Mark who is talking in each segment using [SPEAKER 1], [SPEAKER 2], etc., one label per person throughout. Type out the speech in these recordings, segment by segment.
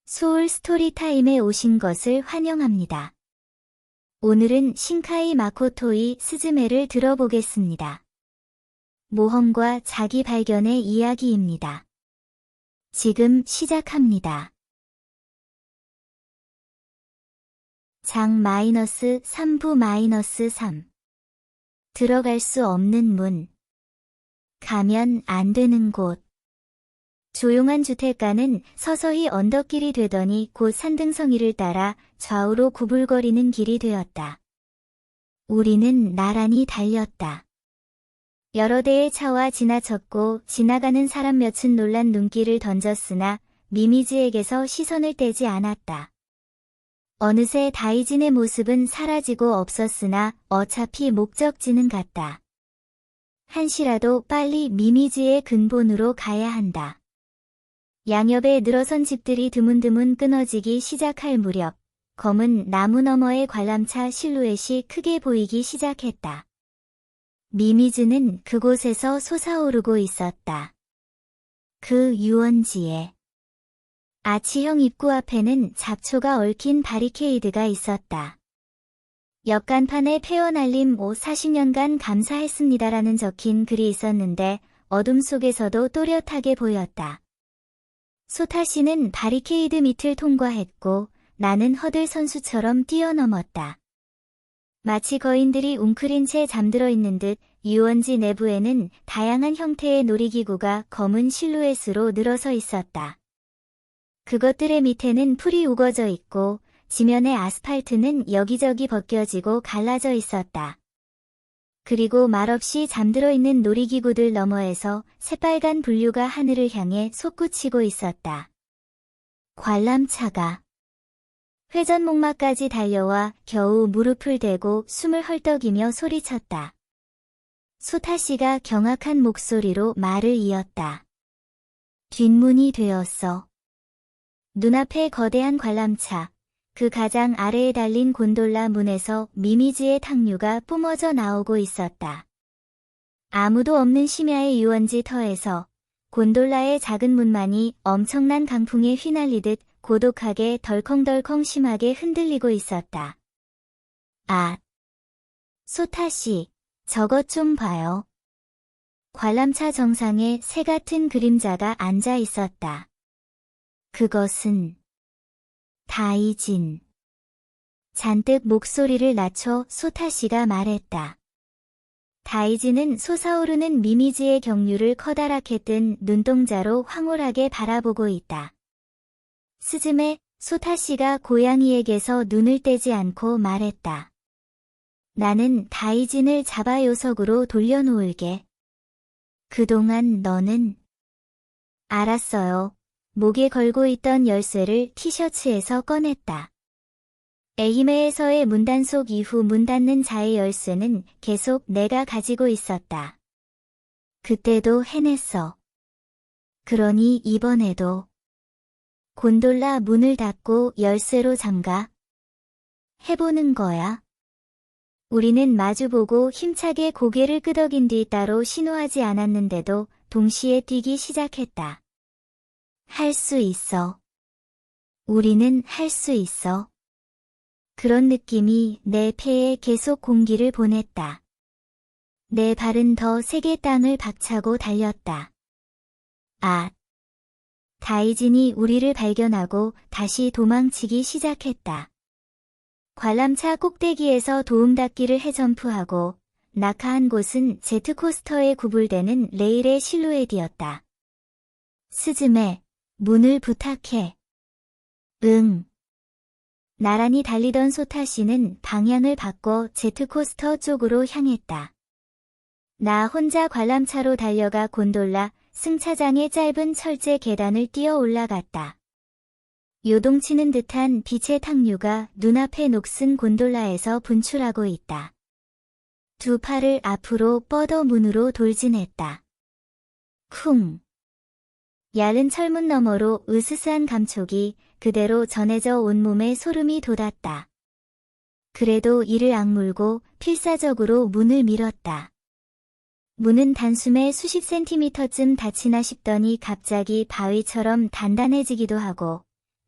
[SPEAKER 1] 소울 스토리타임에 오신 것을 환영합니다. 오늘은 신카이 마코토의 스즈메를 들어보겠습니다. 모험과 자기 발견의 이야기입니다. 지금 시작합니다. 장 -3부 -3 들어갈 수 없는 문. 가면 안 되는 곳. 조용한 주택가는 서서히 언덕길이 되더니 곧 산등성이를 따라 좌우로 구불거리는 길이 되었다. 우리는 나란히 달렸다. 여러 대의 차와 지나쳤고 지나가는 사람 몇은 놀란 눈길을 던졌으나 미미즈에게서 시선을 떼지 않았다. 어느새 다이진의 모습은 사라지고 없었으나 어차피 목적지는 같다. 한시라도 빨리 미미즈의 근본으로 가야 한다. 양옆에 늘어선 집들이 드문드문 끊어지기 시작할 무렵 검은 나무 너머의 관람차 실루엣이 크게 보이기 시작했다. 미미즈는 그곳에서 솟아오르고 있었다. 그 유원지에 아치형 입구 앞에는 잡초가 얽힌 바리케이드가 있었다. 옆간판에 폐원알림 40년간 감사했습니다라는 적힌 글이 있었는데 어둠 속에서도 또렷하게 보였다. 소타 씨는 바리케이드 밑을 통과했고 나는 허들 선수처럼 뛰어넘었다. 마치 거인들이 웅크린 채 잠들어 있는 듯 유원지 내부에는 다양한 형태의 놀이기구가 검은 실루엣으로 늘어서 있었다. 그것들의 밑에는 풀이 우거져 있고 지면의 아스팔트는 여기저기 벗겨지고 갈라져 있었다. 그리고 말없이 잠들어 있는 놀이기구들 너머에서 새빨간 분류가 하늘을 향해 솟구치고 있었다. 관람차가 회전목마까지 달려와 겨우 무릎을 대고 숨을 헐떡이며 소리쳤다. 소타 씨가 경악한 목소리로 말을 이었다. 뒷문이 되었어. 눈앞에 거대한 관람차. 그 가장 아래에 달린 곤돌라 문에서 미미즈의 탕류가 뿜어져 나오고 있었다. 아무도 없는 심야의 유원지 터에서 곤돌라의 작은 문만이 엄청난 강풍에 휘날리듯 고독하게 덜컹덜컹 심하게 흔들리고 있었다. 아! 소타씨, 저것 좀 봐요. 관람차 정상에 새 같은 그림자가 앉아 있었다. 그것은 다이진. 잔뜩 목소리를 낮춰 소타씨가 말했다. 다이진은 솟아오르는 미미즈의 경류를 커다랗게 뜬 눈동자로 황홀하게 바라보고 있다. 스즈메, 소타씨가 고양이에게서 눈을 떼지 않고 말했다. 나는 다이진을 잡아 요석으로 돌려놓을게. 그동안 너는... 알았어요. 목에 걸고 있던 열쇠를 티셔츠에서 꺼냈다. 에히메에서의 문단속 이후 문 닫는 자의 열쇠는 계속 내가 가지고 있었다. 그때도 해냈어. 그러니 이번에도 곤돌라 문을 닫고 열쇠로 잠가. 해보는 거야. 우리는 마주보고 힘차게 고개를 끄덕인 뒤 따로 신호하지 않았는데도 동시에 뛰기 시작했다. 할 수 있어. 우리는 할 수 있어. 그런 느낌이 내 폐에 계속 공기를 보냈다. 내 발은 더 세게 땅을 박차고 달렸다. 아! 다이진이 우리를 발견하고 다시 도망치기 시작했다. 관람차 꼭대기에서 도움닫기를 해점프하고 낙하한 곳은 제트코스터에 구불되는 레일의 실루엣이었다. 스즈메, 문을 부탁해. 응. 나란히 달리던 소타씨는 방향을 바꿔 제트코스터 쪽으로 향했다. 나 혼자 관람차로 달려가 곤돌라 승차장의 짧은 철제 계단을 뛰어 올라갔다. 요동치는 듯한 빛의 탕류가 눈앞의 녹슨 곤돌라에서 분출하고 있다. 두 팔을 앞으로 뻗어 문으로 돌진했다. 쿵! 얇은 철문 너머로 으스스한 감촉이 그대로 전해져 온몸에 소름이 돋았다. 그래도 이를 악물고 필사적으로 문을 밀었다. 문은 단숨에 수십 센티미터쯤 닫히나 싶더니 갑자기 바위처럼 단단해지기도 하고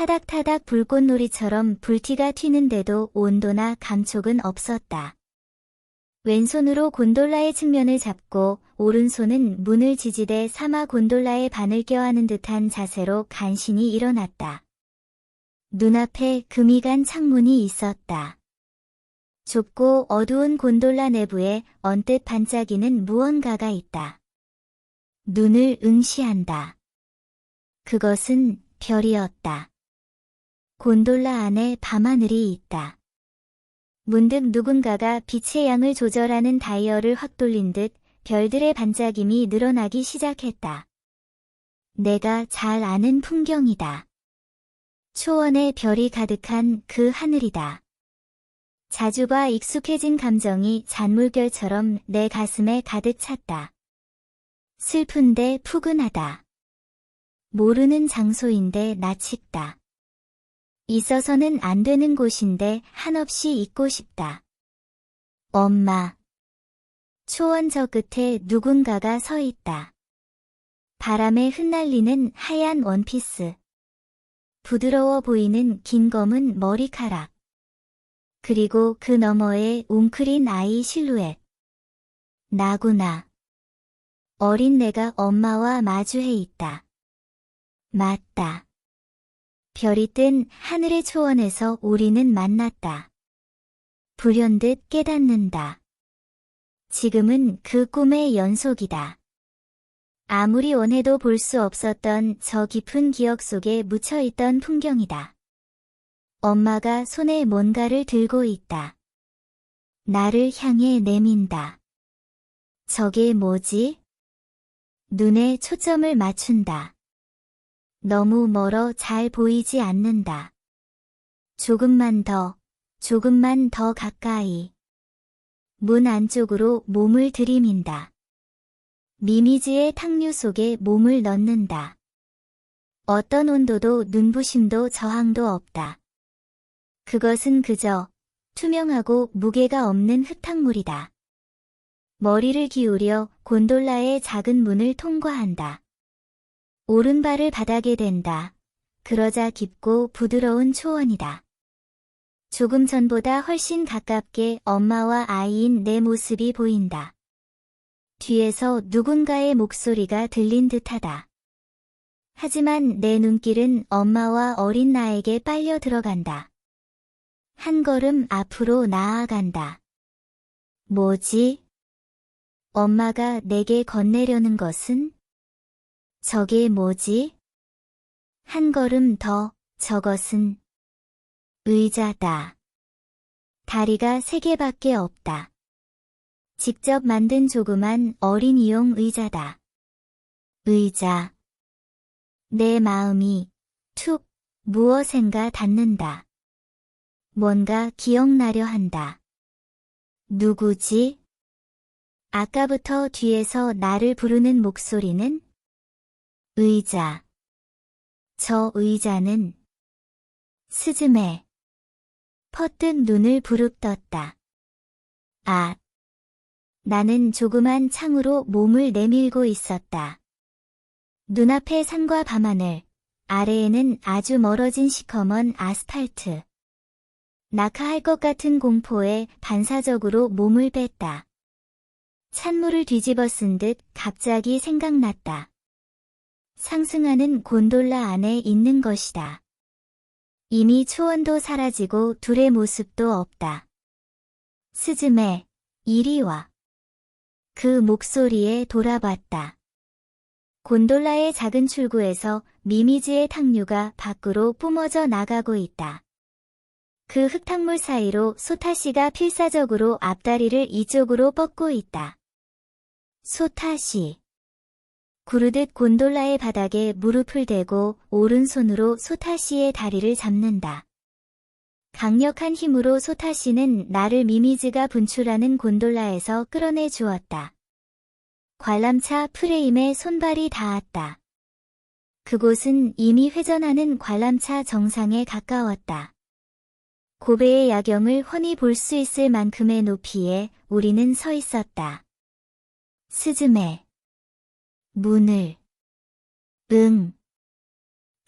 [SPEAKER 1] 타닥타닥 불꽃놀이처럼 불티가 튀는데도 온도나 감촉은 없었다. 왼손으로 곤돌라의 측면을 잡고 오른손은 문을 지지대 삼아 곤돌라의 바늘 껴안은 듯한 자세로 간신히 일어났다. 눈앞에 금이 간 창문이 있었다. 좁고 어두운 곤돌라 내부에 언뜻 반짝이는 무언가가 있다. 눈을 응시한다. 그것은 별이었다. 곤돌라 안에 밤하늘이 있다. 문득 누군가가 빛의 양을 조절하는 다이얼을 확 돌린 듯 별들의 반짝임이 늘어나기 시작했다. 내가 잘 아는 풍경이다. 초원에 별이 가득한 그 하늘이다. 자주봐 익숙해진 감정이 잔물결처럼 내 가슴에 가득 찼다. 슬픈데 푸근하다. 모르는 장소인데 나칡다. 있어서는 안 되는 곳인데 한없이 있고 싶다. 엄마. 초원 저 끝에 누군가가 서 있다. 바람에 흩날리는 하얀 원피스. 부드러워 보이는 긴 검은 머리카락. 그리고 그 너머에 웅크린 아이 실루엣. 나구나. 어린 내가 엄마와 마주해 있다. 맞다. 별이 뜬 하늘의 초원에서 우리는 만났다. 불현듯 깨닫는다. 지금은 그 꿈의 연속이다. 아무리 원해도 볼 수 없었던 저 깊은 기억 속에 묻혀있던 풍경이다. 엄마가 손에 뭔가를 들고 있다. 나를 향해 내민다. 저게 뭐지? 눈에 초점을 맞춘다. 너무 멀어 잘 보이지 않는다. 조금만 더 가까이. 문 안쪽으로 몸을 들이민다. 미미즈의 탕류 속에 몸을 넣는다. 어떤 온도도 눈부심도 저항도 없다. 그것은 그저 투명하고 무게가 없는 흙탕물이다. 머리를 기울여 곤돌라의 작은 문을 통과한다. 오른발을 바닥에 댄다. 그러자 깊고 부드러운 초원이다. 조금 전보다 훨씬 가깝게 엄마와 아이인 내 모습이 보인다. 뒤에서 누군가의 목소리가 들린 듯하다. 하지만 내 눈길은 엄마와 어린 나에게 빨려 들어간다. 한 걸음 앞으로 나아간다. 뭐지? 엄마가 내게 건네려는 것은? 저게 뭐지? 한 걸음 더, 저것은 의자다. 다리가 3개밖에 없다. 직접 만든 조그만 어린이용 의자다. 의자. 내 마음이 툭 무엇인가 닿는다. 뭔가 기억나려 한다. 누구지? 아까부터 뒤에서 나를 부르는 목소리는? 의자. 저 의자는 스즈메. 퍼뜩 눈을 부릅떴다. 아. 나는 조그만 창으로 몸을 내밀고 있었다. 눈앞에 산과 밤하늘, 아래에는 아주 멀어진 시커먼 아스팔트. 낙하할 것 같은 공포에 반사적으로 몸을 뺐다. 찬물을 뒤집어 쓴 듯 갑자기 생각났다. 상승하는 곤돌라 안에 있는 것이다. 이미 초원도 사라지고 둘의 모습도 없다. 스즈메, 이리 와. 그 목소리에 돌아봤다. 곤돌라의 작은 출구에서 미미즈의 탕류가 밖으로 뿜어져 나가고 있다. 그 흙탕물 사이로 소타시가 필사적으로 앞다리를 이쪽으로 뻗고 있다. 소타시. 구르듯 곤돌라의 바닥에 무릎을 대고 오른손으로 소타시의 다리를 잡는다. 강력한 힘으로 소타시는 나를 미미즈가 분출하는 곤돌라에서 끌어내 주었다. 관람차 프레임에 손발이 닿았다. 그곳은 이미 회전하는 관람차 정상에 가까웠다. 고베의 야경을 훤히 볼 수 있을 만큼의 높이에 우리는 서 있었다. 스즈메. 문을. 응.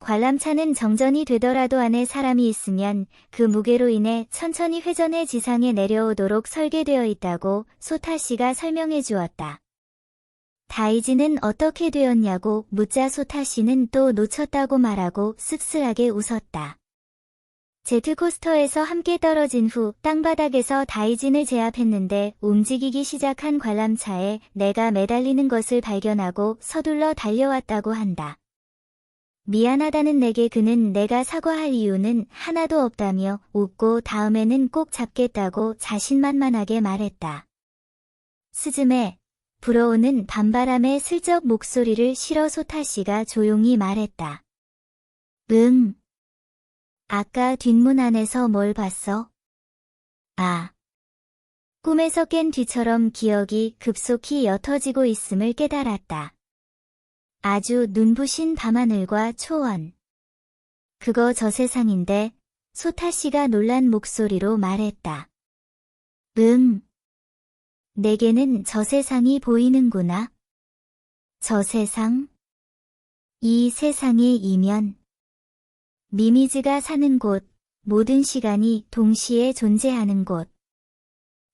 [SPEAKER 1] 관람차는 정전이 되더라도 안에 사람이 있으면 그 무게로 인해 천천히 회전해 지상에 내려오도록 설계되어 있다고 소타 씨가 설명해 주었다. 다이지는 어떻게 되었냐고 묻자 소타 씨는 또 놓쳤다고 말하고 씁쓸하게 웃었다. 제트코스터에서 함께 떨어진 후 땅바닥에서 다이진을 제압했는데 움직이기 시작한 관람차에 내가 매달리는 것을 발견하고 서둘러 달려왔다고 한다. 미안하다는 내게 그는 내가 사과할 이유는 하나도 없다며 웃고 다음에는 꼭 잡겠다고 자신만만하게 말했다. 스즈메, 불어오는 밤바람에 슬쩍 목소리를 실어 소타 씨가 조용히 말했다. 아까 뒷문 안에서 뭘 봤어? 아. 꿈에서 깬 뒤처럼 기억이 급속히 옅어지고 있음을 깨달았다. 아주 눈부신 밤하늘과 초원. 그거 저 세상인데, 소타 씨가 놀란 목소리로 말했다. 내게는 저 세상이 보이는구나. 저 세상? 이 세상의 이면. 미미즈가 사는 곳, 모든 시간이 동시에 존재하는 곳.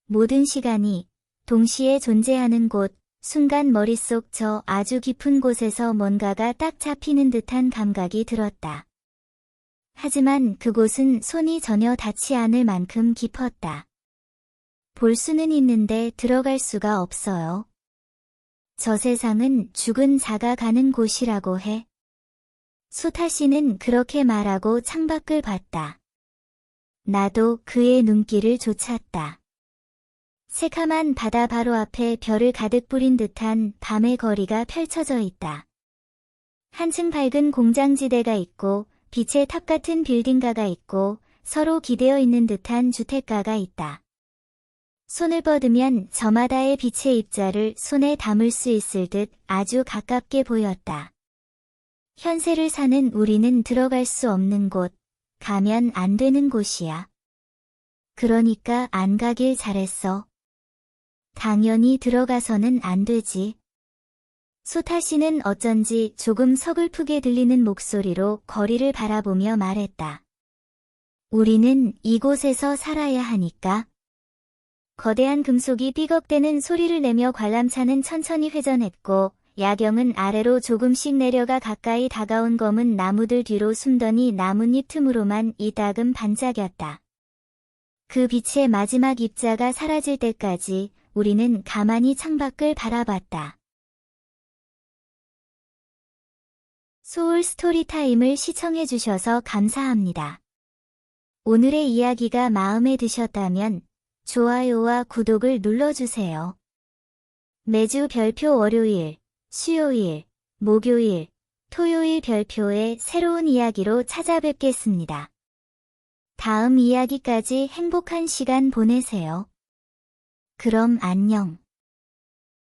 [SPEAKER 1] 모든 시간이 동시에 존재하는 곳, 순간 머릿속 저 아주 깊은 곳에서 뭔가가 딱 잡히는 듯한 감각이 들었다. 하지만 그곳은 손이 전혀 닿지 않을 만큼 깊었다. 볼 수는 있는데 들어갈 수가 없어요. 저 세상은 죽은 자가 가는 곳이라고 해. 소타 씨는 그렇게 말하고 창밖을 봤다. 나도 그의 눈길을 좇았다. 새카만 바다 바로 앞에 별을 가득 뿌린 듯한 밤의 거리가 펼쳐져 있다. 한층 밝은 공장지대가 있고 빛의 탑 같은 빌딩가가 있고 서로 기대어 있는 듯한 주택가가 있다. 손을 뻗으면 저마다의 빛의 입자를 손에 담을 수 있을 듯 아주 가깝게 보였다. 현세를 사는 우리는 들어갈 수 없는 곳, 가면 안 되는 곳이야. 그러니까 안 가길 잘했어. 당연히 들어가서는 안 되지. 소타 씨는 어쩐지 조금 서글프게 들리는 목소리로 거리를 바라보며 말했다. 우리는 이곳에서 살아야 하니까. 거대한 금속이 삐걱대는 소리를 내며 관람차는 천천히 회전했고 야경은 아래로 조금씩 내려가 가까이 다가온 검은 나무들 뒤로 숨더니 나뭇잎 틈으로만 이따금 반짝였다. 그 빛의 마지막 입자가 사라질 때까지 우리는 가만히 창밖을 바라봤다. 소울 스토리타임을 시청해주셔서 감사합니다. 오늘의 이야기가 마음에 드셨다면 좋아요와 구독을 눌러주세요. 매주 별표 월요일, 수요일, 목요일, 토요일 별표의 새로운 이야기로 찾아뵙겠습니다. 다음 이야기까지 행복한 시간 보내세요. 그럼 안녕.